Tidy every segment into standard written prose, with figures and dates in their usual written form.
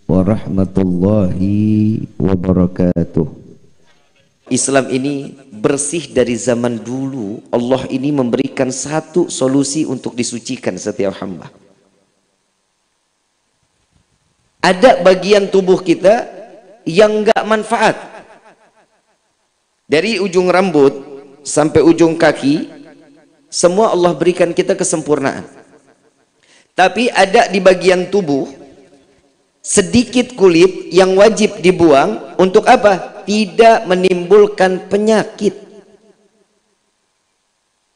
warahmatullahi wabarakatuh. Islam ini bersih dari zaman dulu. Allah ini memberikan satu solusi untuk disucikan setiap hamba. Ada bagian tubuh kita yang enggak manfaat. Dari ujung rambut sampai ujung kaki, semua Allah berikan kita kesempurnaan. Tapi ada di bagian tubuh sedikit kulit yang wajib dibuang. Untuk apa? Tidak menimbulkan penyakit.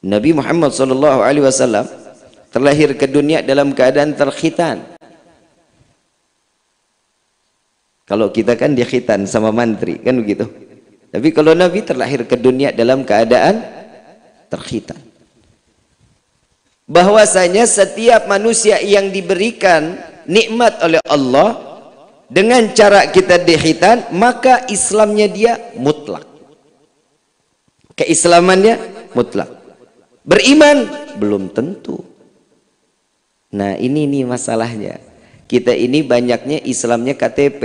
Nabi Muhammad SAW terlahir ke dunia dalam keadaan terkhitan. Kalau kita kan dia khitan sama mantri, kan begitu. Tapi kalau Nabi terlahir ke dunia dalam keadaan terkhitan. Bahwasanya setiap manusia yang diberikan nikmat oleh Allah dengan cara kita dikhitan, maka Islamnya dia mutlak. Keislamannya mutlak. Beriman belum tentu. Nah, ini nih masalahnya. Kita ini banyaknya Islamnya KTP.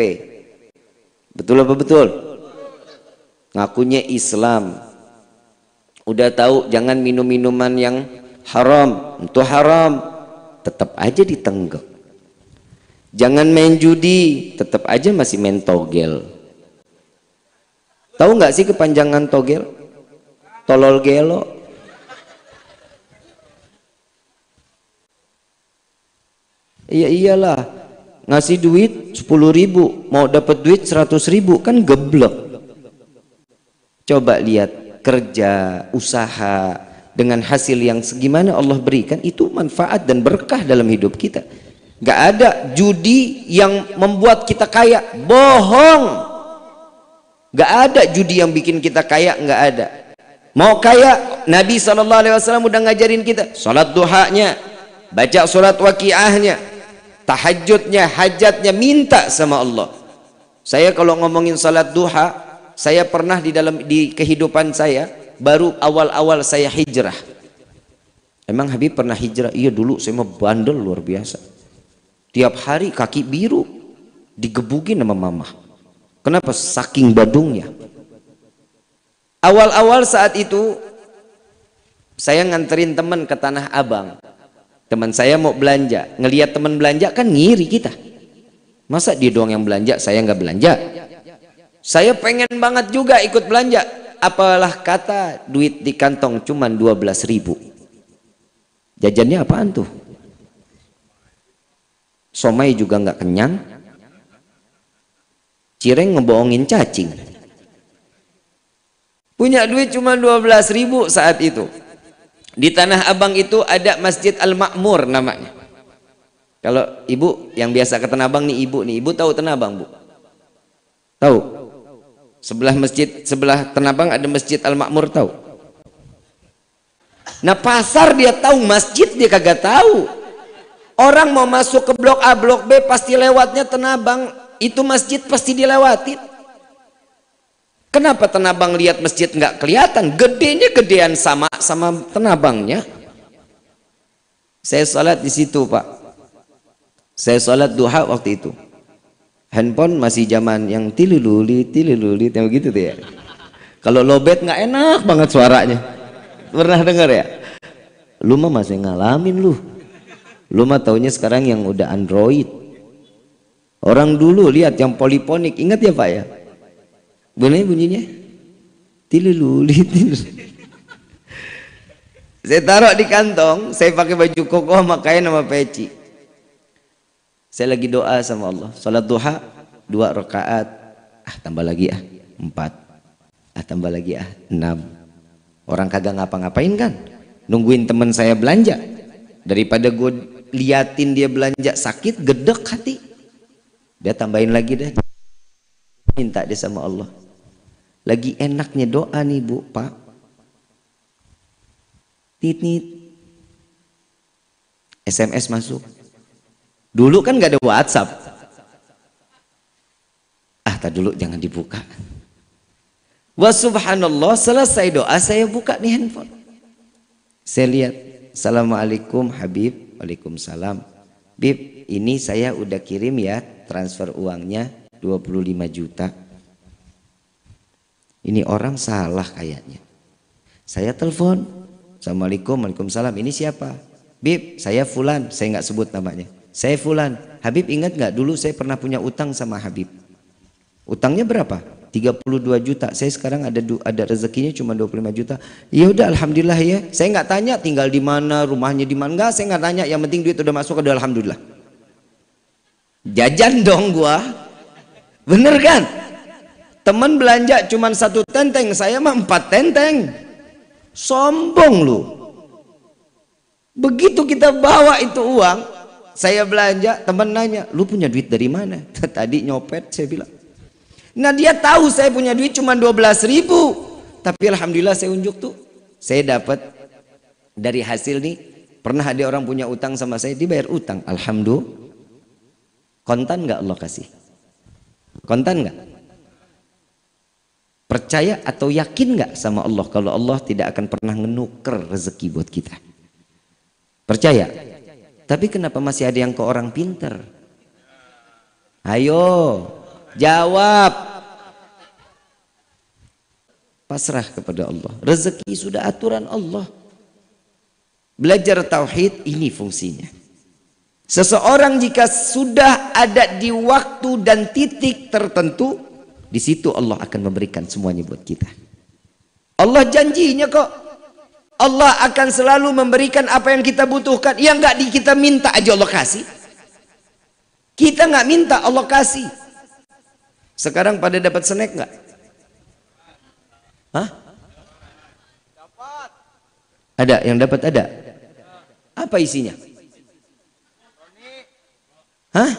Betul apa betul? Ngakunya Islam. Udah tahu jangan minum minuman yang haram, itu haram, tetap aja ditenggak. Jangan main judi, tetap aja masih main togel. Tahu nggak sih kepanjangan togel? Tolol gelo. Iya iyalah, ngasih duit 10.000 mau dapat duit 100.000, kan geblek. Coba lihat kerja, usaha dengan hasil yang segimana Allah berikan, itu manfaat dan berkah dalam hidup kita. Gak ada judi yang membuat kita kaya, bohong. Gak ada judi yang bikin kita kaya, gak ada. Mau kaya, Nabi SAW udah ngajarin kita salat duhanya, baca surat waqiahnya, tahajudnya, hajatnya, minta sama Allah. Saya kalau ngomongin salat duha, saya pernah di kehidupan saya, baru awal-awal saya hijrah. Emang Habib pernah hijrah? Iya, dulu saya mah bandel luar biasa. Tiap hari kaki biru digebukin sama mama. Kenapa? Saking badungnya. Awal-awal saat itu saya nganterin teman ke Tanah Abang. Teman saya mau belanja, ngelihat teman belanja kan ngiri kita. Masa dia doang yang belanja, saya nggak belanja? Saya pengen banget juga ikut belanja. Apalah kata duit di kantong cuman 12.000. Jajannya apaan tuh? Somai juga nggak kenyang. Cireng ngebohongin cacing. Punya duit cuma 12.000 saat itu. Di Tanah Abang itu ada Masjid Al-Ma'mur namanya. Kalau ibu yang biasa ke Tanah Abang nih, ibu tahu Tanah Abang, Bu? Tahu? Sebelah Tanah Abang ada Masjid Al-Ma'mur, tahu? Nah, pasar dia tahu, masjid dia kagak tahu. Orang mau masuk ke blok A, blok B pasti lewatnya Tanah Abang. Itu masjid pasti dilewatin. Kenapa Tanah Abang lihat masjid nggak kelihatan? Gedenya gedean sama Tanah Abangnya. Saya sholat di situ, Pak. Saya sholat duha waktu itu. Handphone masih zaman yang tililulit yang begitu tuh ya. Kalau lowbat nggak enak banget suaranya. Pernah dengar ya? Lu mah masih ngalamin lu. Lu mah taunya sekarang yang udah Android. Orang dulu lihat yang poliponik, ingat ya Pak ya? Bener bunyinya? Tililulit. Saya taruh di kantong, saya pakai baju koko sama kain sama peci. Saya lagi doa sama Allah, salat duha 2 rakaat, tambah lagi 4, tambah lagi 6. Orang kagak ngapa-ngapain kan, nungguin teman saya belanja. Daripada gue liatin dia belanja sakit, gedek hati. Dia tambahin lagi deh, minta dia sama Allah. Lagi enaknya doa nih Bu, Pak. Tit, SMS masuk. Dulu kan gak ada WhatsApp. Tak dulu jangan dibuka. Wa subhanallah, selesai doa saya buka nih handphone. Saya lihat, Assalamualaikum Habib. Waalaikumsalam. Bib, ini saya udah kirim ya transfer uangnya 25 juta. Ini orang salah kayaknya. Saya telepon, Assalamualaikum, Waalaikumsalam, ini siapa? Bib, saya Fulan, saya nggak sebut namanya. Saya Fulan, Habib ingat nggak dulu saya pernah punya utang sama Habib. Utangnya berapa? 32 juta. Saya sekarang ada rezekinya cuma 25 juta. Ya udah alhamdulillah ya. Saya nggak tanya tinggal di mana, rumahnya di mana, enggak, saya nggak tanya. Yang penting duit udah masuk, udah alhamdulillah. Jajan dong gua. Bener kan? Teman belanja cuma 1 tenteng, saya mah 4 tenteng. Sombong lu. Begitu kita bawa itu uang, saya belanja, teman nanya, lu punya duit dari mana? Tadi nyopet, saya bilang. Nah dia tahu saya punya duit cuma 12.000, tapi alhamdulillah saya unjuk tuh, saya dapat dari hasil nih. Pernah ada orang punya utang sama saya, dibayar utang, alhamdulillah. Kontan nggak Allah kasih? Kontan nggak? Percaya atau yakin nggak sama Allah kalau Allah tidak akan pernah ngenuker rezeki buat kita? Percaya? Tapi kenapa masih ada yang ke orang pinter? Ayo jawab. Pasrah kepada Allah. Rezeki sudah aturan Allah. Belajar tauhid ini fungsinya. Seseorang jika sudah ada di waktu dan titik tertentu, di situ Allah akan memberikan semuanya buat kita. Allah janjinya kok. Allah akan selalu memberikan apa yang kita butuhkan. Yang nggak kita minta aja Allah kasih. Kita nggak minta Allah kasih. Sekarang pada dapat snack nggak? Hah? Ada yang dapat ada? Apa isinya? Hah?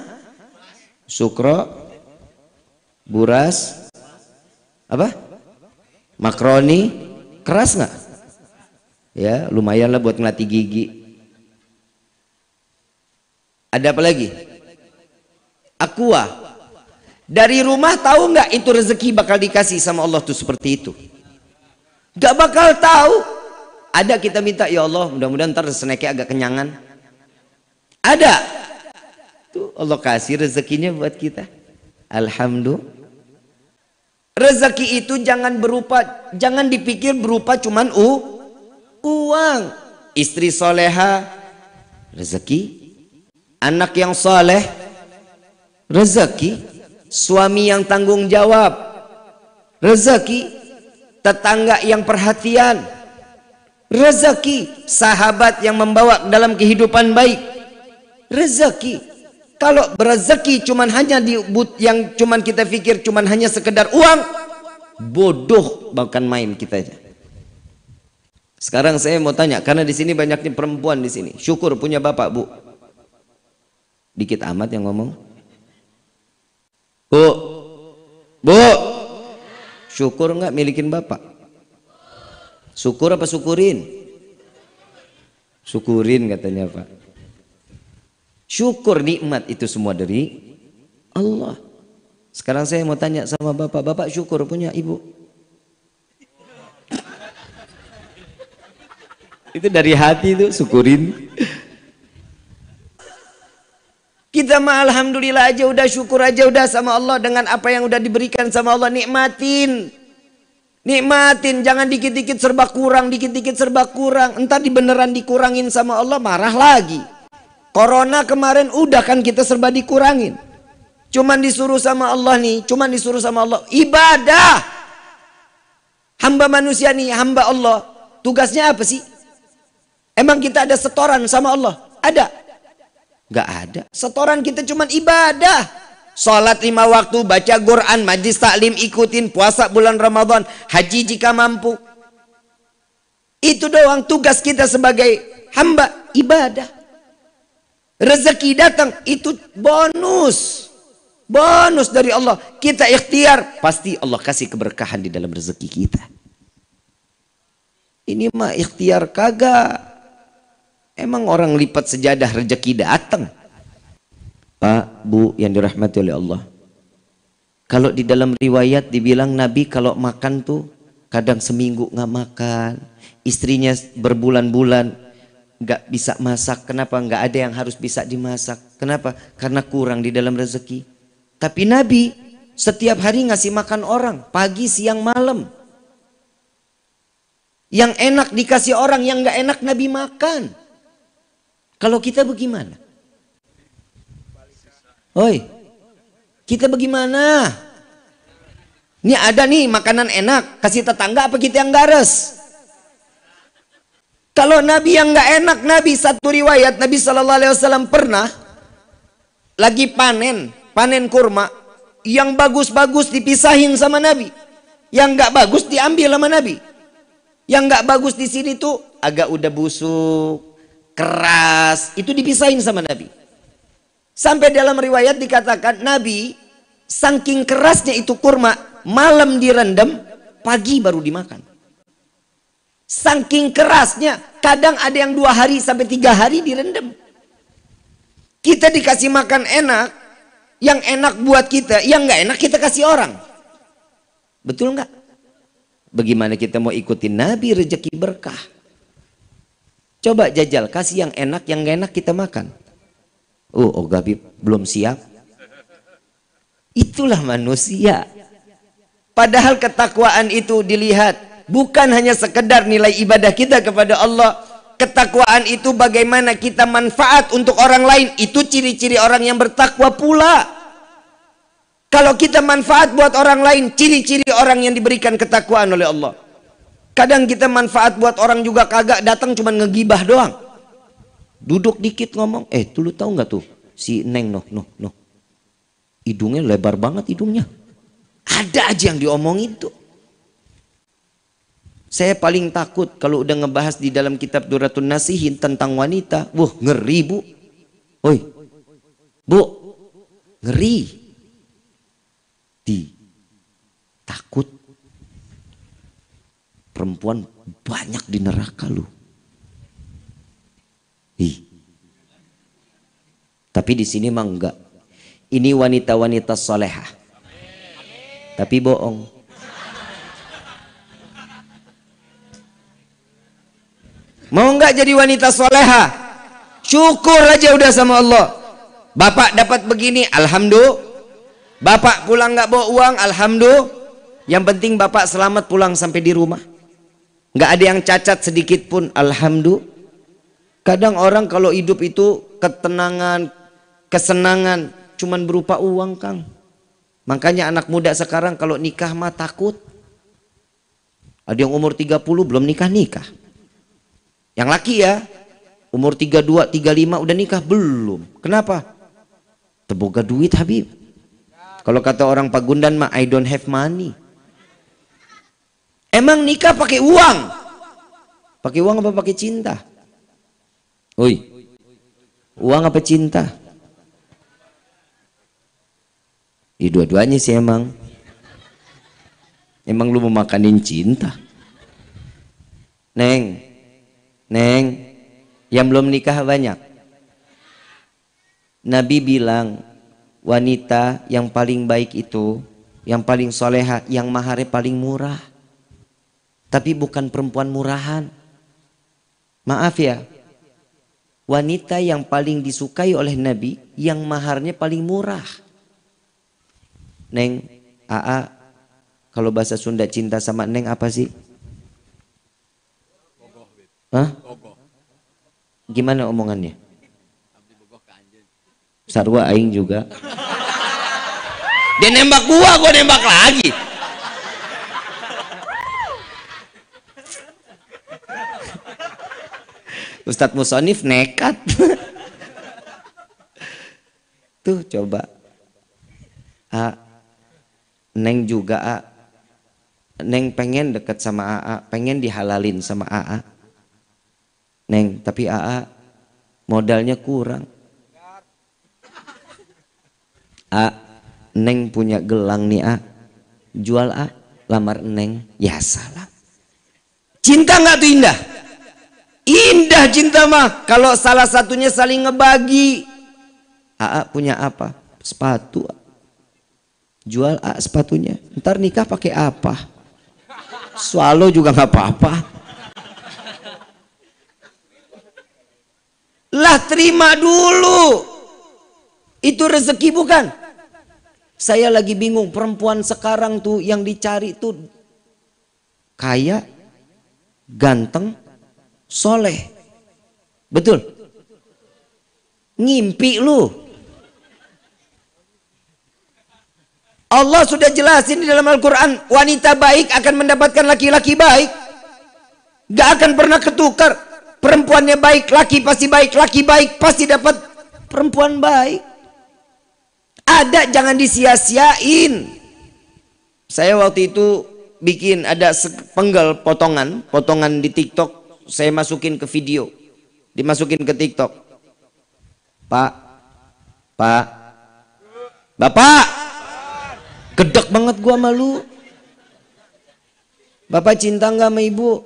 Sukro, buras, apa? Makroni, keras nggak? Ya, lumayan lah buat ngelatih gigi. Ada apa lagi? Aqua. Dari rumah tahu nggak itu rezeki bakal dikasih sama Allah tuh seperti itu? Gak bakal tahu. Ada kita minta, ya Allah mudah-mudahan ntar snacknya agak kenyangan. Ada. Tuh Allah kasih rezekinya buat kita. Alhamdulillah. Rezeki itu jangan dipikir berupa cuman uang. Istri soleha, rezeki. Anak yang soleh, rezeki. Suami yang tanggung jawab, rezeki. Tetangga yang perhatian, rezeki. Sahabat yang membawa dalam kehidupan baik, rezeki. Kalau rezeki cuman hanya yang cuman kita pikir cuman hanya sekedar uang, bodoh bahkan main kita aja. Sekarang saya mau tanya, karena di sini banyaknya perempuan di sini. Syukur punya bapak, Bu. Dikit amat yang ngomong. Bu. Syukur nggak milikin bapak? Syukur apa syukurin? Syukurin katanya Pak. Syukur nikmat itu semua dari Allah. Sekarang saya mau tanya sama bapak, bapak syukur punya ibu? Itu dari hati tuh syukurin. Kita mah alhamdulillah aja udah, syukur aja udah sama Allah dengan apa yang udah diberikan sama Allah. Nikmatin. Nikmatin, jangan dikit-dikit serba kurang, dikit-dikit serba kurang. Entar beneran dikurangin sama Allah, marah lagi. Corona kemarin udah kan kita serba dikurangin. Cuman disuruh sama Allah nih, cuman disuruh sama Allah ibadah. Hamba manusia nih, hamba Allah. Tugasnya apa sih? Emang kita ada setoran sama Allah? Ada? Gak ada. Setoran kita cuman ibadah. Salat 5 waktu, baca Quran, majlis taklim ikutin, puasa bulan Ramadan, haji jika mampu. Itu doang tugas kita sebagai hamba ibadah. Rezeki datang itu bonus. Bonus dari Allah. Kita ikhtiar, pasti Allah kasih keberkahan di dalam rezeki kita. Ini mah ikhtiar kagak. Emang orang lipat sejadah rezeki datang. Pak, Bu yang dirahmati oleh Allah. Kalau di dalam riwayat dibilang Nabi kalau makan tuh kadang seminggu nggak makan. Istrinya berbulan-bulan nggak bisa masak. Kenapa? Nggak ada yang harus bisa dimasak. Kenapa? Karena kurang di dalam rezeki. Tapi Nabi setiap hari ngasih makan orang, pagi, siang, malam. Yang enak dikasih orang, yang nggak enak Nabi makan. Kalau kita bagaimana? Oi, kita bagaimana? Ini ada nih makanan enak, kasih tetangga apa kita yang gares? Kalau Nabi yang nggak enak, Nabi satu riwayat Nabi SAW pernah lagi panen kurma, yang bagus-bagus dipisahin sama Nabi, yang nggak bagus diambil sama Nabi. Yang nggak bagus di sini tuh agak udah busuk, keras, itu dipisahin sama Nabi. Sampai dalam riwayat dikatakan Nabi saking kerasnya itu kurma, malam direndam, pagi baru dimakan. Saking kerasnya, kadang ada yang 2 hari sampai 3 hari direndam. Kita dikasih makan enak, yang enak buat kita, yang nggak enak kita kasih orang. Betul nggak? Bagaimana kita mau ikutin Nabi rezeki berkah? Coba jajal, kasih yang enak, yang nggak enak kita makan. Oh Gabib belum siap. Itulah manusia. Padahal ketakwaan itu dilihat bukan hanya sekedar nilai ibadah kita kepada Allah. Ketakwaan itu bagaimana kita manfaat untuk orang lain. Itu ciri-ciri orang yang bertakwa pula. Kalau kita manfaat buat orang lain, ciri-ciri orang yang diberikan ketakwaan oleh Allah. Kadang kita manfaat buat orang juga kagak, datang cuma ngegibah doang. Duduk dikit ngomong, tuh lu tahu nggak tuh si Neng noh. Hidungnya lebar banget hidungnya. Ada aja yang diomongin tuh. Saya paling takut kalau udah ngebahas di dalam kitab Duratun Nasihin tentang wanita. Wah, ngeri bu. Oi, bu, ngeri. Takut perempuan banyak di neraka lu. Tapi di sini mah enggak. Ini wanita-wanita solehah. Tapi bohong. Mau enggak jadi wanita solehah? Syukur aja udah sama Allah. Bapak dapat begini, alhamdulillah. Bapak pulang nggak bawa uang, alhamdulillah. Yang penting bapak selamat pulang sampai di rumah. Nggak ada yang cacat sedikit pun, alhamdulillah. Kadang orang kalau hidup itu ketenangan, kesenangan, cuman berupa uang, Kang. Makanya anak muda sekarang kalau nikah mah takut. Ada yang umur 30 belum nikah. Yang laki ya, umur 32, 35 udah nikah belum. Kenapa? Teboga duit Habib. Kalau kata orang Pagundan mah I don't have money. Emang nikah pakai uang? Pakai uang apa pakai cinta? Oi, uang apa cinta? Dua-duanya sih emang. Emang lu mau makanin cinta? Neng, yang belum nikah banyak. Nabi bilang, wanita yang paling baik itu, yang paling soleha, yang maharnya paling murah. Tapi bukan perempuan murahan. Maaf ya, wanita yang paling disukai oleh Nabi, yang maharnya paling murah. Neng, Aa, kalau bahasa Sunda cinta sama Neng apa sih? Hah? Gimana omongannya? Sarwa aing juga. Dia nembak gua nembak lagi. Ustadz Musonif nekat. Tuh coba. Neng juga Neng pengen deket sama Aa, pengen dihalalin sama Aa. Neng, tapi Aa modalnya kurang. Neng punya gelang nih jual lamar Neng. Ya salah. Cinta nggak tuh indah? Indah cinta mah kalau salah satunya saling ngebagi. Punya apa? Sepatu. Jual sepatunya. Ntar nikah pakai apa? Swallow juga nggak apa-apa. Lah terima dulu. Itu rezeki bukan? Saya lagi bingung, perempuan sekarang tuh yang dicari tuh kaya, ganteng, soleh. Betul? Ngimpi lu. Allah sudah jelasin di dalam Al-Quran, wanita baik akan mendapatkan laki-laki baik. Gak akan pernah ketukar. Perempuannya baik, laki baik pasti dapat perempuan baik. Ada, jangan disia-siain. Saya waktu itu bikin ada sepenggal potongan di TikTok, saya masukin ke video, dimasukin ke TikTok. Pak, Bapak, gedek banget gua sama lu. Bapak cinta nggak sama ibu?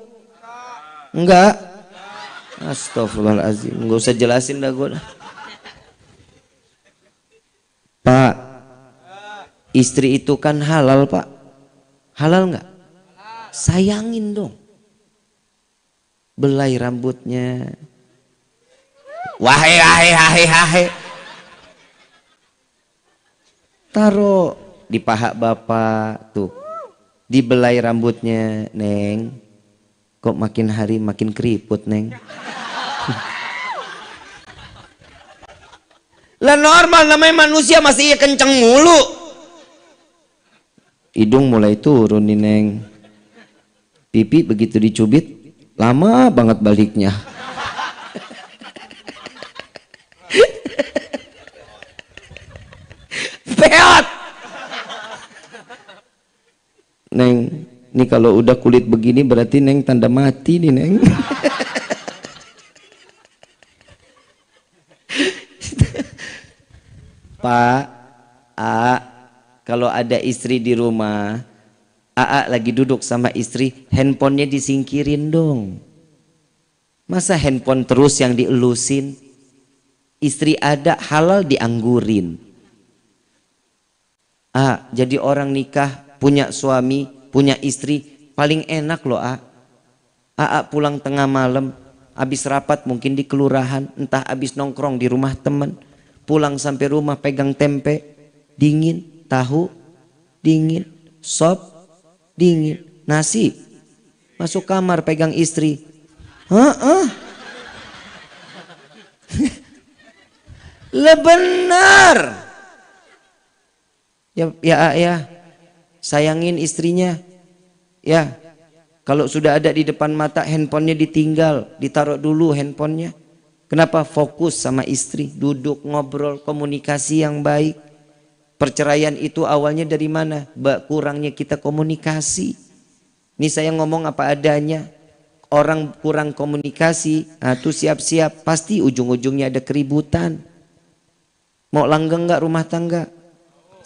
Enggak. Astagfirullahaladzim, nggak usah jelasin dah gua. Pak, istri itu kan halal pak. Halal nggak? Sayangin dong. Belai rambutnya. Wahai. Taruh di paha bapak tuh. Dibelai rambutnya, Neng. Kok makin hari makin keriput, Neng. Lah normal, namanya manusia masih kenceng mulu. Hidung mulai turun nih, Neng. Pipi begitu dicubit lama banget baliknya. Peot. Neng, ini kalau udah kulit begini berarti Neng tanda mati nih, Neng. Pak, kalau ada istri di rumah, lagi duduk sama istri, handphonenya disingkirin dong. Masa handphone terus yang dielusin? Istri ada, halal dianggurin. Jadi orang nikah, punya suami, punya istri, paling enak loh. Pulang tengah malam, habis rapat mungkin di kelurahan, entah habis nongkrong di rumah teman, pulang sampai rumah pegang tempe, dingin, tahu, dingin, sop, dingin, nasi, masuk kamar pegang istri. Lah benar. Ya, sayangin istrinya. Ya, kalau sudah ada di depan mata, handphonenya ditinggal, ditaruh dulu handphonenya. Kenapa? Fokus sama istri, duduk ngobrol, komunikasi yang baik. Perceraian itu awalnya dari mana? Kurangnya kita komunikasi. Ini saya ngomong apa adanya. Orang kurang komunikasi, tuh siap-siap, pasti ujung-ujungnya ada keributan. Mau langgeng nggak rumah tangga?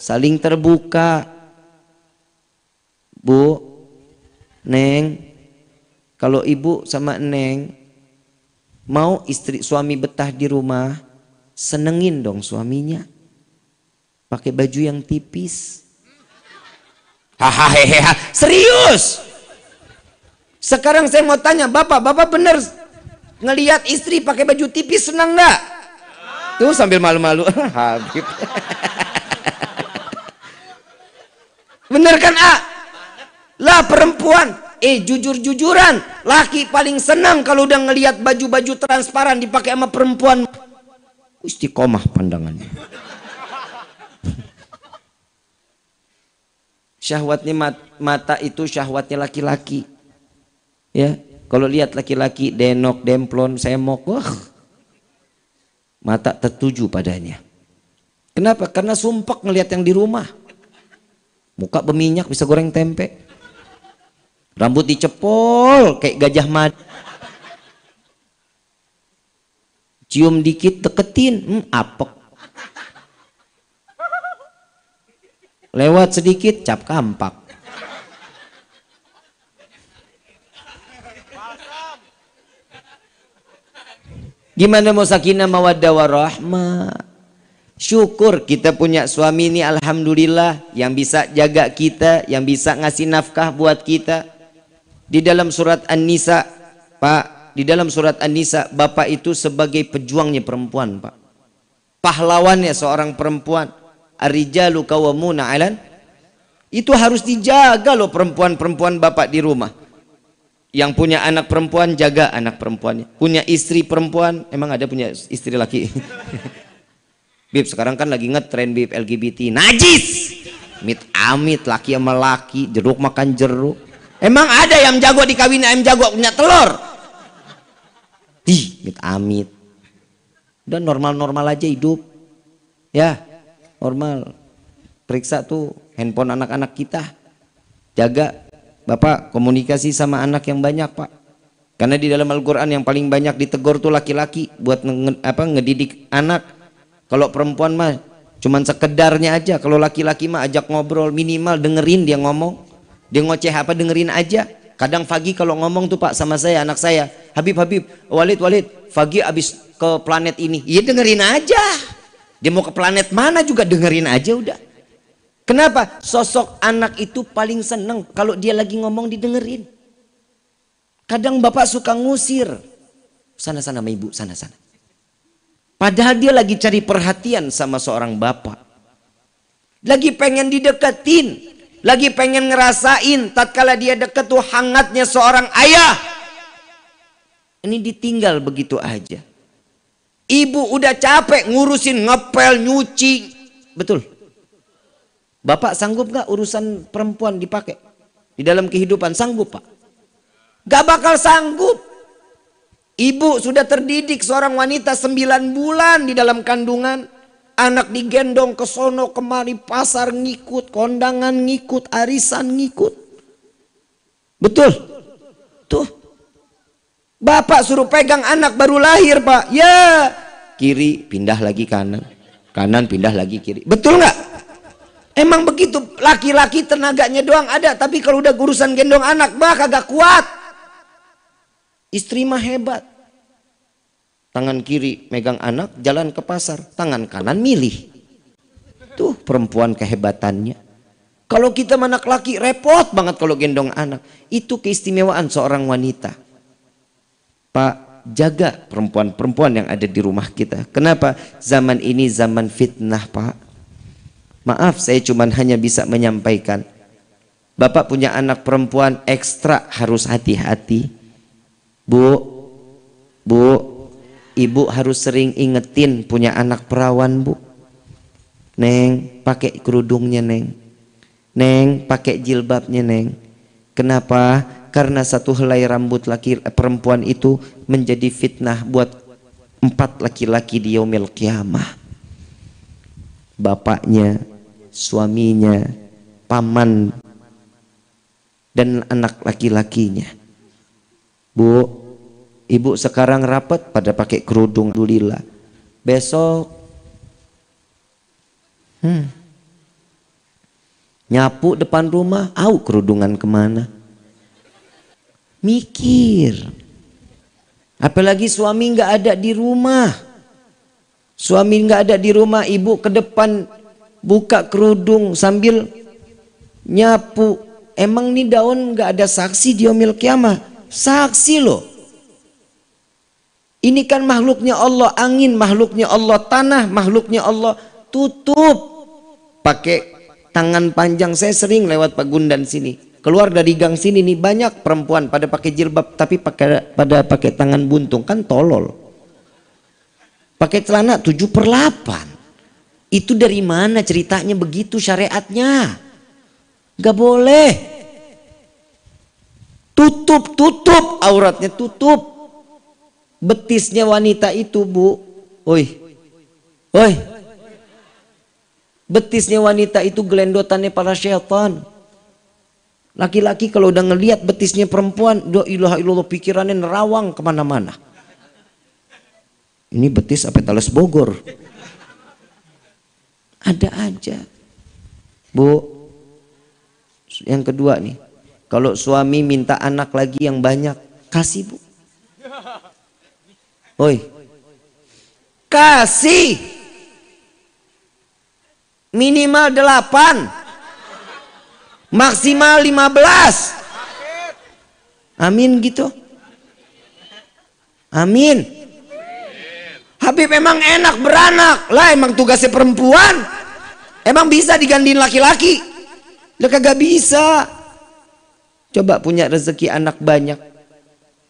Saling terbuka. Bu, Neng, kalau ibu sama Neng mau suami betah di rumah, senengin dong suaminya. Pakai baju yang tipis. Hahaha, serius. Sekarang saya mau tanya, Bapak bener ngelihat istri pakai baju tipis senang nggak? Tuh sambil malu-malu. Habib. Bener kan, Lah perempuan, jujur-jujuran, laki paling senang kalau udah ngelihat baju-baju transparan dipakai sama perempuan. Istiqomah pandangannya. Syahwatnya mata itu syahwatnya laki-laki. Ya, kalau lihat laki-laki denok, demplon, semok, mata tertuju padanya. Kenapa? Karena sumpek ngelihat yang di rumah. Muka berminyak bisa goreng tempe. Rambut dicepol kayak gajah mada. Cium dikit deketin, apek. Lewat sedikit cap kampak. Gimana mau sakinah mawaddah warahmah? Syukur kita punya suami ini, alhamdulillah, yang bisa jaga kita, yang bisa ngasih nafkah buat kita. Di dalam surat An-Nisa, Pak, di dalam surat An-Nisa, bapak itu sebagai pejuangnya perempuan, Pak. Pahlawannya seorang perempuan. Ar-rijalu qawwamuna 'alan. Itu harus dijaga loh perempuan-perempuan bapak di rumah. Yang punya anak perempuan, jaga anak perempuannya. Punya istri perempuan, emang ada punya istri laki? Bib, sekarang kan lagi ngetren Bib LGBT. Najis! Amit laki sama laki, jeruk makan jeruk. Emang ada yang jago dikawin ayam jago punya telur? Amit. Udah normal-normal aja hidup. Ya, normal. Periksa tuh handphone anak-anak kita. Jaga. Bapak komunikasi sama anak yang banyak, Pak. Karena di dalam Al-Quran yang paling banyak ditegur tuh laki-laki buat ngedidik anak. Kalau perempuan mah cuman sekedarnya aja. Kalau laki-laki mah ajak ngobrol, minimal dengerin dia ngomong. Dia ngoceh apa dengerin aja. Kadang Fagi kalau ngomong tuh Pak sama saya, anak saya, Habib, Walid, Fagi abis ke planet ini. Iya dengerin aja. Dia mau ke planet mana juga dengerin aja udah. Kenapa? Sosok anak itu paling seneng kalau dia lagi ngomong didengerin. Kadang bapak suka ngusir. Sana-sana sama ibu, sana-sana. Padahal dia lagi cari perhatian sama seorang bapak. Lagi pengen dideketin. Lagi pengen ngerasain tatkala dia deket tuh hangatnya seorang ayah. Ini ditinggal begitu aja. Ibu udah capek ngurusin ngepel, nyuci. Betul. Bapak sanggup gak urusan perempuan dipakai? Di dalam kehidupan sanggup, Pak? Gak bakal sanggup. Ibu sudah terdidik seorang wanita 9 bulan di dalam kandungan. Anak digendong ke sono kemari, pasar ngikut, kondangan ngikut, arisan ngikut. Betul? Tuh. Bapak suruh pegang anak baru lahir, Pak. Ya, kiri pindah lagi kanan. Kanan pindah lagi kiri. Betul nggak? Emang begitu, laki-laki tenaganya doang ada, tapi kalau udah urusan gendong anak, bah kagak kuat. Istri mah hebat. Tangan kiri megang anak, jalan ke pasar, tangan kanan milih. Tuh perempuan kehebatannya. Kalau kita anak laki repot banget kalau gendong anak. Itu keistimewaan seorang wanita. Pak, jaga perempuan-perempuan yang ada di rumah kita. Kenapa? Zaman ini zaman fitnah, Pak. Maaf, saya cuma hanya bisa menyampaikan. Bapak punya anak perempuan ekstra harus hati-hati. Bu, ibu harus sering ingetin punya anak perawan, Bu. Neng, pakai kerudungnya, Neng. Neng, pakai jilbabnya, Neng. Kenapa? Karena satu helai rambut perempuan itu menjadi fitnah buat 4 laki-laki di yaumil qiyamah. Bapaknya, suaminya, paman, dan anak laki-lakinya. Bu, ibu sekarang rapat pada pakai kerudung, alhamdulillah. Besok nyapu depan rumah, kerudungan kemana? Mikir. Apalagi suami nggak ada di rumah. Suami nggak ada di rumah, ibu ke depan buka kerudung sambil nyapu. Emang nih daun nggak ada saksi di yaumil qiyamah? Saksi loh. Ini kan makhluknya Allah, angin makhluknya Allah, tanah makhluknya Allah. Tutup. Pakai tangan panjang. Saya sering lewat Pagundan sini. Keluar dari gang sini nih banyak perempuan pada pakai jilbab tapi pada pakai tangan buntung, kan tolol. Pakai celana 7/8. Itu dari mana ceritanya begitu syariatnya? Gak boleh. Tutup auratnya, tutup. Betisnya wanita itu, Bu. Oi. Betisnya wanita itu gelendotannya para syaitan. Laki-laki kalau udah ngelihat betisnya perempuan, la ilaha illallah, pikirannya nerawang kemana-mana. Ini betis apa Tales Bogor? Ada aja. Bu, yang kedua nih, kalau suami minta anak lagi yang banyak, kasih, Bu. Oi, kasih minimal 8, maksimal 15. Amin gitu. Amin. Habib emang enak beranak lah, emang tugasnya perempuan. Emang bisa digantiin laki-laki? Lah kagak bisa. Coba punya rezeki anak banyak.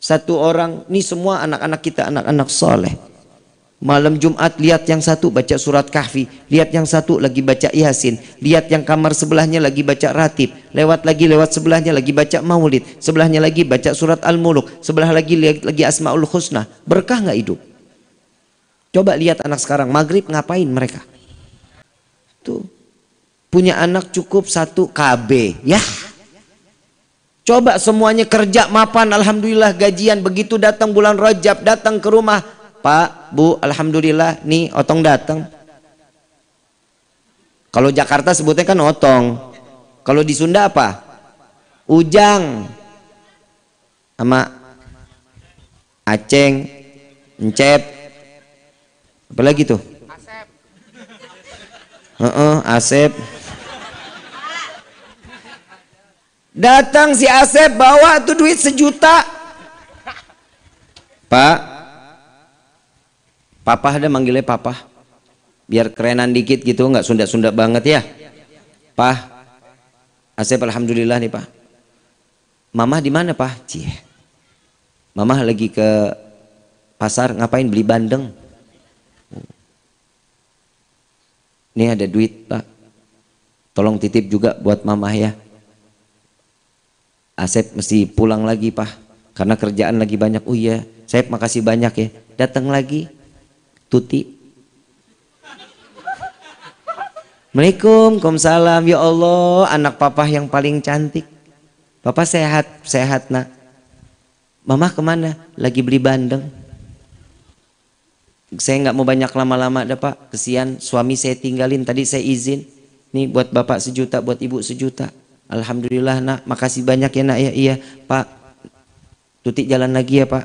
Satu orang, ini semua anak-anak kita anak-anak soleh. Malam Jumat lihat yang satu baca surat Kahfi, lihat yang satu lagi baca Yasin, lihat yang kamar sebelahnya lagi baca Ratib, lewat sebelahnya lagi baca Maulid, sebelahnya lagi baca surat Al-Muluk, sebelah lagi Asmaul Husna. Berkah nggak hidup? Coba lihat anak sekarang, maghrib ngapain mereka? Tuh, punya anak cukup satu KB, ya. Coba semuanya kerja mapan, alhamdulillah gajian, begitu datang bulan Rajab, datang ke rumah, Pak, Bu, alhamdulillah, nih otong datang. Kalau Jakarta sebutnya kan otong. Kalau di Sunda apa? Ujang. Sama Aceng, Encep. Apa lagi tuh? Asep. Asep. Datang si Asep bawa tuh duit 1 juta. Pak, Papa ada manggilnya Papa, biar kerenan dikit gitu, nggak Sunda-Sunda banget ya. Pak, Asep alhamdulillah nih Pak. Mama di mana Pak? Cie, Mama lagi ke pasar, ngapain beli bandeng? Nih ada duit Pak, tolong titip juga buat Mama ya. Asep mesti pulang lagi Pak, karena kerjaan lagi banyak. Oh iya, Asep makasih banyak ya. Datang lagi. Tuti, Assalamualaikum, salam. Ya Allah, anak papa yang paling cantik. Papa sehat, sehat nak. Mama kemana? Lagi beli bandeng. Saya nggak mau banyak lama-lama dah Pak. Kesian suami saya tinggalin. Tadi saya izin. Nih buat bapak 1 juta, buat ibu 1 juta. Alhamdulillah nak, makasih banyak ya nak ya. Iya Pak. Tuti jalan lagi ya Pak.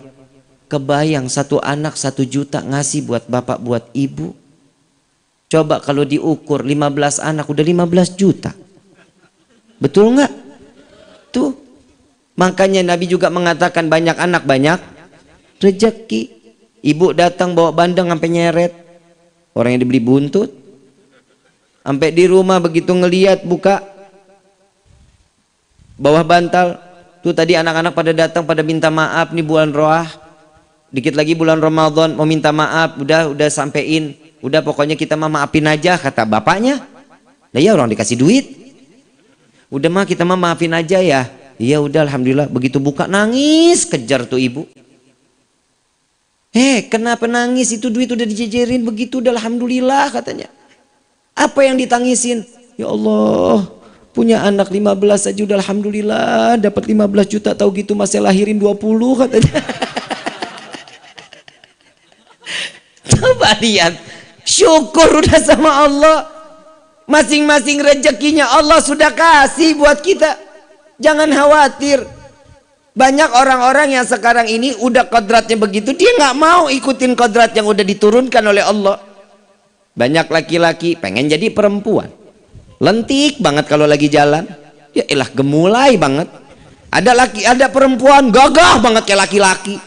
Kebayang satu anak 1 juta ngasih buat bapak buat ibu. Coba kalau diukur 15 anak udah 15 juta. Betul nggak? Tuh. Makanya Nabi juga mengatakan banyak anak banyak rezeki. Ibu datang bawa bandeng sampai nyeret. Orang yang dibeli buntut. Sampai di rumah begitu ngeliat buka bawah bantal. Tuh tadi anak-anak pada datang pada minta maaf nih bulan Roah. Dikit lagi bulan Ramadan mau minta maaf, udah sampein, udah pokoknya kita mah maafin aja kata bapaknya. Lah ya orang dikasih duit. Udah mah kita mah maafin aja ya. Iya udah alhamdulillah. Begitu buka nangis kejar tuh ibu. Kenapa nangis? Itu duit udah dijejerin begitu udah alhamdulillah katanya. Apa yang ditangisin? Ya Allah, punya anak 15 aja udah alhamdulillah, dapat 15 juta tahu gitu masih lahirin 20 katanya. Coba lihat, syukur udah sama Allah. Masing-masing rezekinya Allah sudah kasih buat kita. Jangan khawatir. Banyak orang-orang yang sekarang ini udah kodratnya begitu, dia nggak mau ikutin kodrat yang udah diturunkan oleh Allah. Banyak laki-laki pengen jadi perempuan, lentik banget kalau lagi jalan. Ya elah gemulai banget. Ada perempuan gagah banget kayak laki-laki.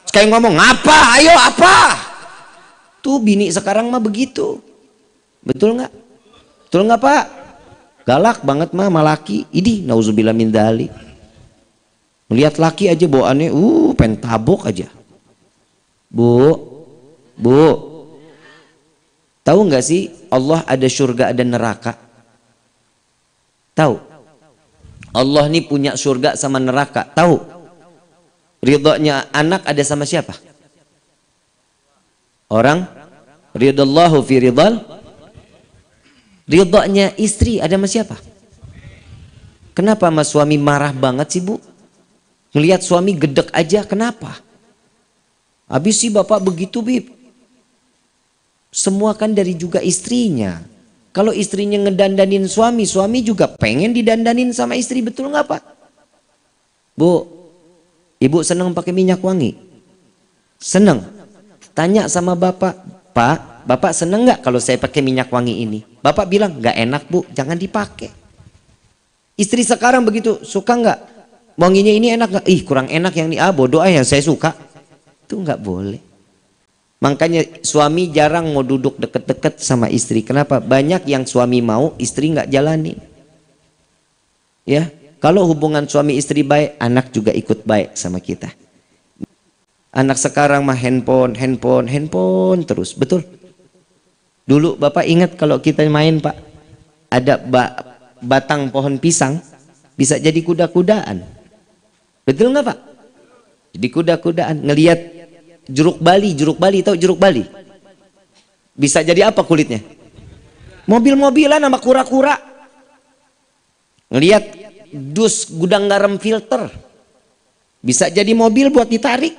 Kayak ngomong apa? Ayo apa? Tuh bini sekarang mah begitu. Betul nggak? Betul nggak Pak? Galak banget mah sama laki. Idih, nauzubillah min dzalik. Melihat laki aja bawaannya, pengen tabok aja. Bu, tahu nggak sih Allah ada surga ada neraka? Tahu? Allah nih punya surga sama neraka. Tahu? Ridhonya anak ada sama siapa? Orang ridallahu fi ridal. Ridhonya istri ada sama siapa? Kenapa sama suami marah banget sih Bu? Ngelihat suami gedek aja kenapa? Habis sih bapak begitu Bib. Semua kan dari juga istrinya. Kalau istrinya ngedandanin suami, suami juga pengen didandanin sama istri, betul nggak Pak? Bu, ibu seneng pakai minyak wangi? Seneng? Tanya sama bapak, Pak, bapak seneng nggak kalau saya pakai minyak wangi ini? Bapak bilang nggak enak Bu, jangan dipakai. Istri sekarang begitu, suka nggak? Wanginya ini enak nggak? Ih kurang enak yang ini, bodoh yang saya suka. Itu nggak boleh. Makanya suami jarang mau duduk deket-deket sama istri. Kenapa? Banyak yang suami mau, istri nggak jalani. Ya, kalau hubungan suami istri baik, anak juga ikut baik sama kita. Anak sekarang mah handphone terus, betul? Dulu Bapak ingat kalau kita main Pak, ada batang pohon pisang, bisa jadi kuda-kudaan. Betul nggak Pak? Jadi kuda-kudaan, ngelihat jeruk Bali, tahu jeruk Bali? Bisa jadi apa kulitnya? Mobil-mobilan sama kura-kura. Ngelihat dus gudang garam filter, bisa jadi mobil buat ditarik.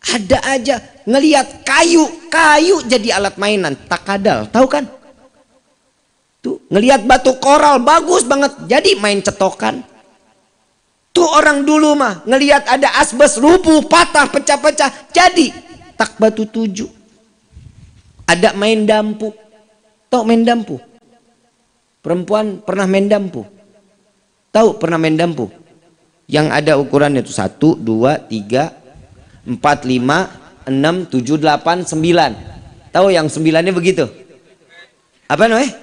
Ada aja ngelihat kayu jadi alat mainan, takadal, tahu kan? Tuh, ngelihat batu koral bagus banget, jadi main cetokan. Tuh orang dulu mah ngelihat ada asbes rubuh, patah, pecah-pecah, jadi tak batu 7. Ada main dampu. Tahu main dampu? Perempuan pernah main dampu? Tahu pernah main dampu? Yang ada ukurannya itu 1, 2, 3, 4, 5, 6, 7, 8, 9. Tahu yang 9-nya begitu? Apa namanya?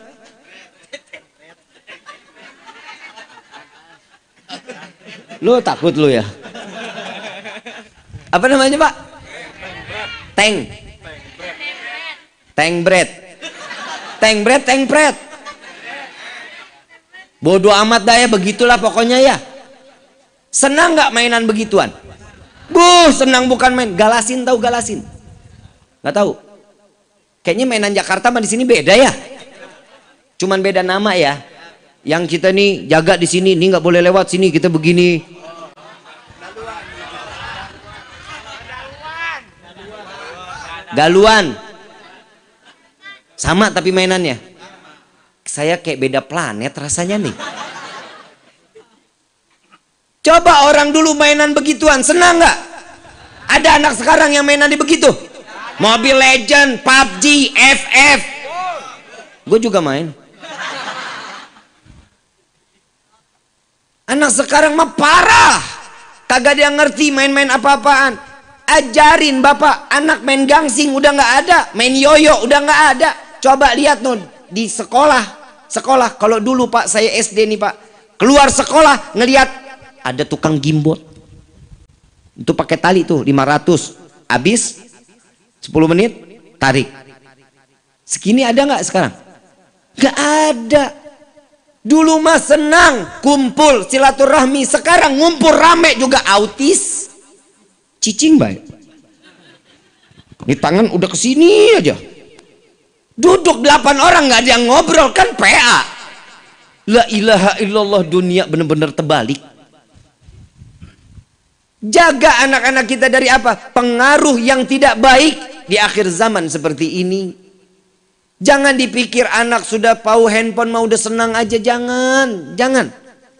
Lu takut lu ya? Apa namanya Pak? Tank bread. Bodoh amat dah ya, begitulah pokoknya ya. Senang nggak mainan begituan? Senang bukan main. Galasin, tahu galasin? Nggak tahu? Kayaknya mainan Jakarta mah di sini beda ya. Cuman beda nama ya. Yang kita nih jaga di sini, nih nggak boleh lewat sini, kita begini. Galuan. Sama tapi mainannya. Saya kayak beda planet rasanya nih. Coba orang dulu mainan begituan, senang nggak? Ada anak sekarang yang mainan di begitu? Mobile Legend, PUBG, FF. Gue juga main. Anak sekarang mah parah. Kagak dia ngerti main-main apa-apaan. Ajarin Bapak, anak main gangsing udah nggak ada, main yoyo udah nggak ada. Coba lihat noh di sekolah. Kalau dulu Pak, saya SD nih Pak, keluar sekolah ngelihat ada tukang gimbot. Itu pakai tali tuh 500, habis 10 menit tarik. Segini ada nggak sekarang? Nggak ada. Dulu mah senang kumpul silaturahmi, sekarang ngumpul rame juga autis. Cicing baik. Di tangan udah kesini aja. Duduk 8 orang nggak ada yang ngobrol, kan PA. La ilaha illallah, dunia benar-benar terbalik. Jaga anak-anak kita dari apa? Pengaruh yang tidak baik di akhir zaman seperti ini. Jangan dipikir anak sudah tahu handphone mau udah senang aja, jangan.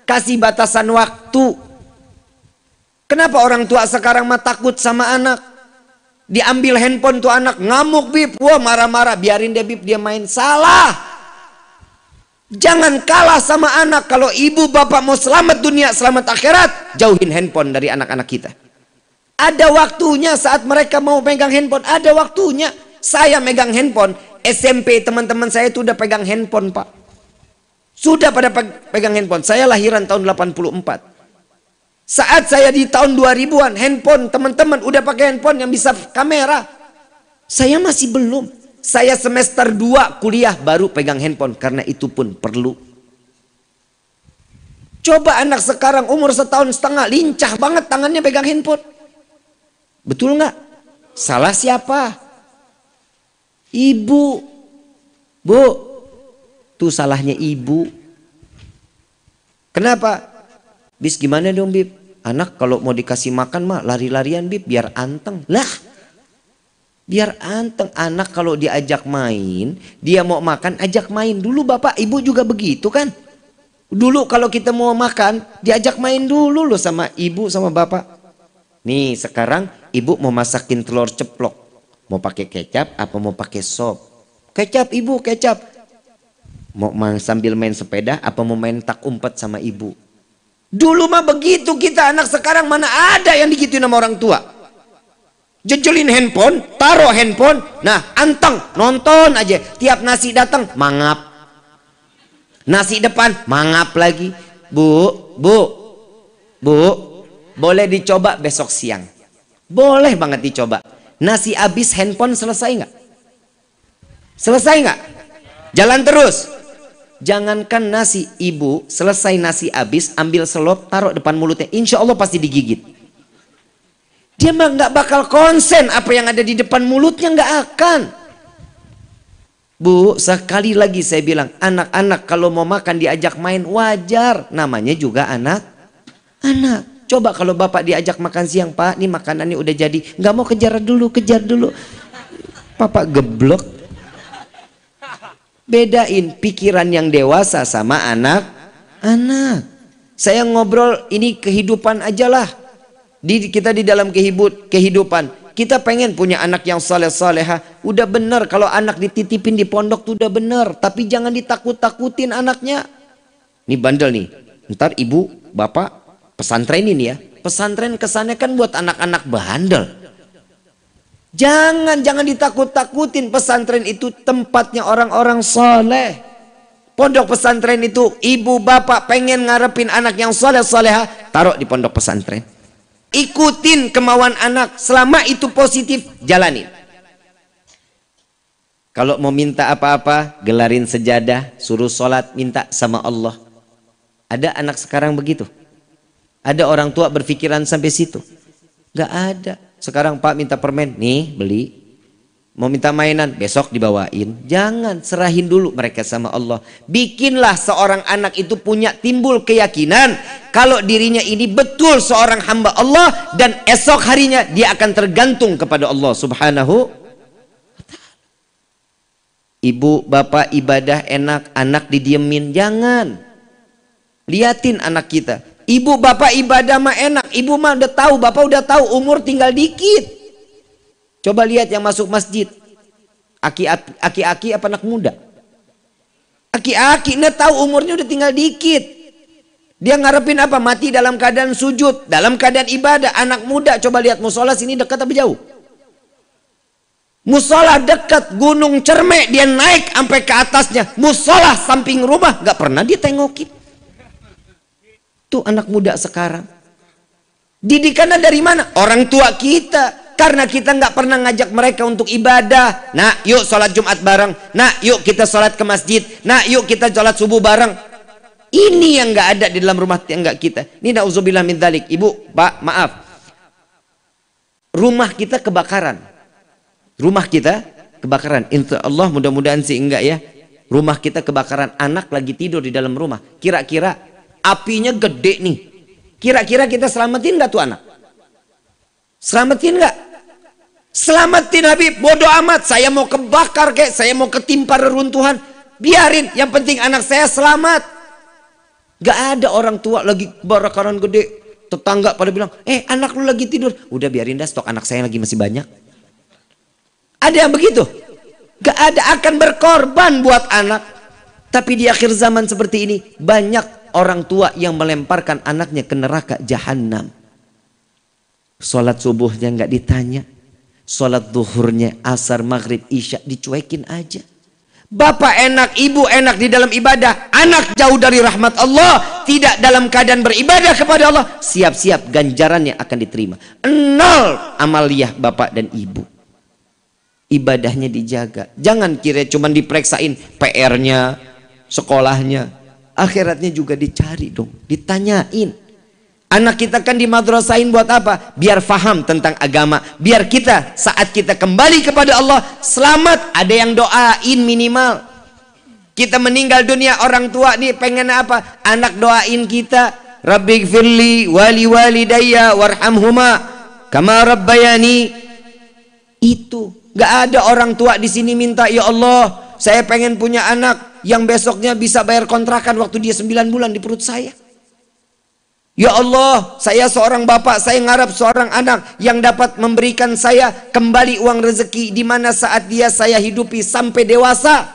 Kasih batasan waktu. Kenapa orang tua sekarang mah takut sama anak? Diambil handphone tuh anak ngamuk bib, wah marah-marah, biarin dia bib, dia main. Salah. Jangan kalah sama anak. Kalau ibu bapak mau selamat dunia selamat akhirat, jauhin handphone dari anak-anak kita. Ada waktunya saat mereka mau pegang handphone, ada waktunya. Saya megang handphone SMP, teman-teman saya itu udah pegang handphone Pak. Sudah pada pegang handphone. Saya lahiran tahun 84. Saat saya di tahun 2000-an, handphone teman-teman udah pakai handphone yang bisa kamera. Saya masih belum. Saya semester 2 kuliah baru pegang handphone, karena itu pun perlu. Coba anak sekarang umur 1,5 tahun, lincah banget tangannya pegang handphone. Betul nggak? Salah siapa? Ibu. Bu, tuh salahnya ibu. Kenapa? Bis gimana dong Bib? Anak kalau mau dikasih makan mah lari-larian Bib, biar anteng. Lah, biar anteng. Anak kalau diajak main, dia mau makan, ajak main. Dulu bapak ibu juga begitu kan? Dulu kalau kita mau makan, diajak main dulu loh sama ibu sama bapak. Nih sekarang ibu mau masakin telur ceplok, mau pakai kecap apa mau pakai sop? Kecap ibu, kecap. Mau sambil main sepeda apa mau main tak umpet sama ibu? Dulu mah begitu kita. Anak sekarang mana ada yang digituin sama orang tua. Jejelin handphone, taruh handphone, nah anteng, nonton aja. Tiap nasi datang, mangap. Nasi depan, mangap lagi. Bu, boleh dicoba besok siang. Boleh banget dicoba. Nasi habis, handphone selesai nggak? Selesai nggak? Jalan terus. Jangankan nasi, ibu selesai nasi habis, ambil selop, taruh depan mulutnya. Insya Allah pasti digigit. Dia mah nggak bakal konsen apa yang ada di depan mulutnya, nggak akan. Bu, sekali lagi saya bilang, anak-anak kalau mau makan diajak main wajar, namanya juga anak. Coba kalau bapak diajak makan siang, Pak, nih makanannya udah jadi, nggak mau kejar dulu. Papa geblok. Bedain pikiran yang dewasa sama anak-anak. Saya ngobrol ini kehidupan aja lah. Kita di dalam kehidupan, kita pengen punya anak yang soleh-solehah. Udah bener kalau anak dititipin di pondok tuh udah bener, tapi jangan ditakut-takutin anaknya. Ini bandel nih, ntar ibu bapak pesantren ini ya, pesantren kesannya kan buat anak-anak bandel. Jangan ditakut-takutin. Pesantren itu tempatnya orang-orang soleh. Pondok pesantren itu ibu bapak pengen ngarepin anak yang soleh-solehah, taruh di pondok pesantren. Ikutin kemauan anak, selama itu positif, jalanin. Kalau mau minta apa-apa, gelarin sejadah, suruh sholat, minta sama Allah. Ada anak sekarang begitu? Ada orang tua berpikiran sampai situ? Gak ada. Sekarang Pak minta permen, nih beli. Mau minta mainan, besok dibawain. Jangan, serahin dulu mereka sama Allah. Bikinlah seorang anak itu punya timbul keyakinan kalau dirinya ini betul seorang hamba Allah, dan esok harinya dia akan tergantung kepada Allah Subhanahu. Ibu bapak ibadah enak, anak didiemin, jangan. Liatin anak kita. Ibu bapak ibadah mah enak, ibu mah udah tahu, bapak udah tahu, umur tinggal dikit. Coba lihat yang masuk masjid, aki-aki apa anak muda? Aki-aki, dia tahu umurnya udah tinggal dikit. Dia ngarepin apa? Mati dalam keadaan sujud, dalam keadaan ibadah. Anak muda, coba lihat musola sini dekat apa jauh? Musola dekat, Gunung Cermek dia naik sampai ke atasnya. Musola samping rumah gak pernah dia tengokin. Tuh anak muda sekarang. Didikannya dari mana? Orang tua kita. Karena kita nggak pernah ngajak mereka untuk ibadah. Nah, yuk sholat Jumat bareng. Nah, yuk kita sholat ke masjid. Nah, yuk kita sholat subuh bareng. Ini yang nggak ada di dalam rumah tangga kita. Ini na'udzubillah min dzalik. Ibu, Pak, maaf. Rumah kita kebakaran. Rumah kita kebakaran. Insya Allah mudah-mudahan sih enggak ya. Rumah kita kebakaran. Anak lagi tidur di dalam rumah. Kira-kira apinya gede nih. Kira-kira kita selamatin nggak tuh anak? Selamatin nggak? Selamatin Habib, bodoh amat. Saya mau kebakar kayak, saya mau ketimpa reruntuhan, biarin. Yang penting anak saya selamat. Gak ada orang tua lagi kebakaran gede, tetangga pada bilang, anak lu lagi tidur. Udah biarin dah, stok anak saya lagi masih banyak. Ada yang begitu? Gak ada, akan berkorban buat anak. Tapi di akhir zaman seperti ini, banyak orang tua yang melemparkan anaknya ke neraka jahanam. Sholat subuhnya nggak ditanya, sholat zuhurnya, asar, maghrib, isya dicuekin aja. Bapak enak, ibu enak di dalam ibadah, anak jauh dari rahmat Allah, tidak dalam keadaan beribadah kepada Allah, siap-siap ganjarannya akan diterima. 0 amaliyah bapak dan ibu. Ibadahnya dijaga. Jangan kira cuma diperiksain PR-nya, sekolahnya, akhiratnya juga dicari dong, ditanyain. Anak kita kan dimadrasahin buat apa? Biar faham tentang agama. Biar kita saat kita kembali kepada Allah selamat. Ada yang doain minimal. Kita meninggal dunia, orang tua nih pengen apa? Anak doain kita. Rabbighfirli wali walidayya warhamhuma kama rabbayani. Itu. Gak ada orang tua di sini minta, ya Allah, saya pengen punya anak yang besoknya bisa bayar kontrakan waktu dia 9 bulan di perut saya. Ya Allah, saya seorang bapak, saya ngarap seorang anak yang dapat memberikan saya kembali uang rezeki di mana saat dia saya hidupi sampai dewasa,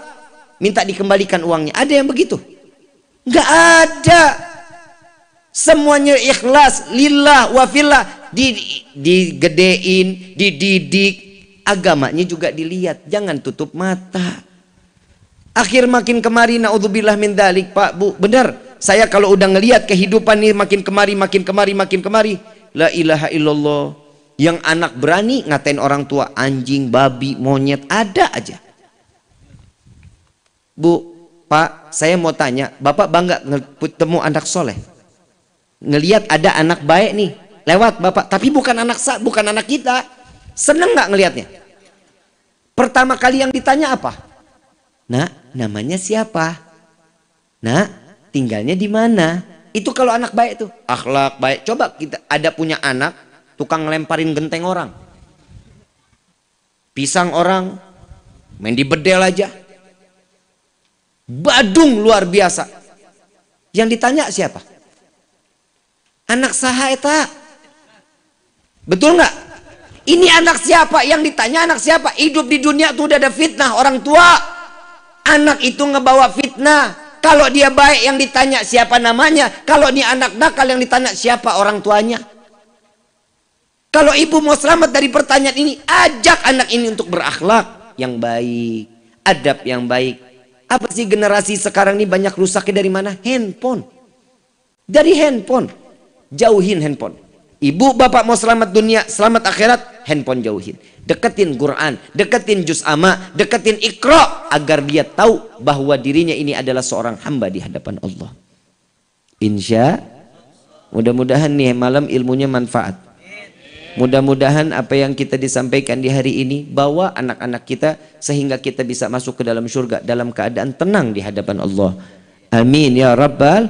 minta dikembalikan uangnya. Ada yang begitu? Nggak ada. Semuanya ikhlas, lillah wa fillah. Digedein, dididik, agamanya juga dilihat. Jangan tutup mata. Akhir makin kemari, naudzubillah min dzalik, Pak, Bu, benar. Saya kalau udah ngelihat kehidupan ini makin kemari, makin kemari, makin kemari. La ilaha illallah. Yang anak berani ngatain orang tua anjing, babi, monyet, ada aja. Bu, Pak, saya mau tanya, Bapak bangga ketemu anak soleh? Ngelihat ada anak baik nih, lewat Bapak, tapi bukan anak kita. Seneng nggak ngelihatnya? Pertama kali yang ditanya apa? Nak, namanya siapa? Nak, tinggalnya di mana? Itu kalau anak baik tuh, akhlak baik. Coba kita ada punya anak tukang ngelemparin genteng orang, pisang orang, main di bedel aja, badung luar biasa. Yang ditanya siapa? Anak saha eta? Betul nggak? Ini anak siapa? Yang ditanya anak siapa? Hidup di dunia tuh udah ada fitnah orang tua. Anak itu ngebawa fitnah. Kalau dia baik yang ditanya siapa namanya. Kalau ini anak nakal yang ditanya siapa orang tuanya. Kalau ibu mau selamat dari pertanyaan ini, ajak anak ini untuk berakhlak yang baik, adab yang baik. Apa sih generasi sekarang ini banyak rusaknya dari mana? Handphone. Dari handphone. Jauhin handphone. Ibu bapak mau selamat dunia, selamat akhirat, handphone jauhin. Deketin Quran, deketin juz amma, deketin Iqra, agar dia tahu bahwa dirinya ini adalah seorang hamba di hadapan Allah. Insya, mudah-mudahan nih malam ilmunya manfaat. Mudah-mudahan apa yang kita disampaikan di hari ini bawa anak-anak kita sehingga kita bisa masuk ke dalam surga dalam keadaan tenang di hadapan Allah. Amin ya rabbal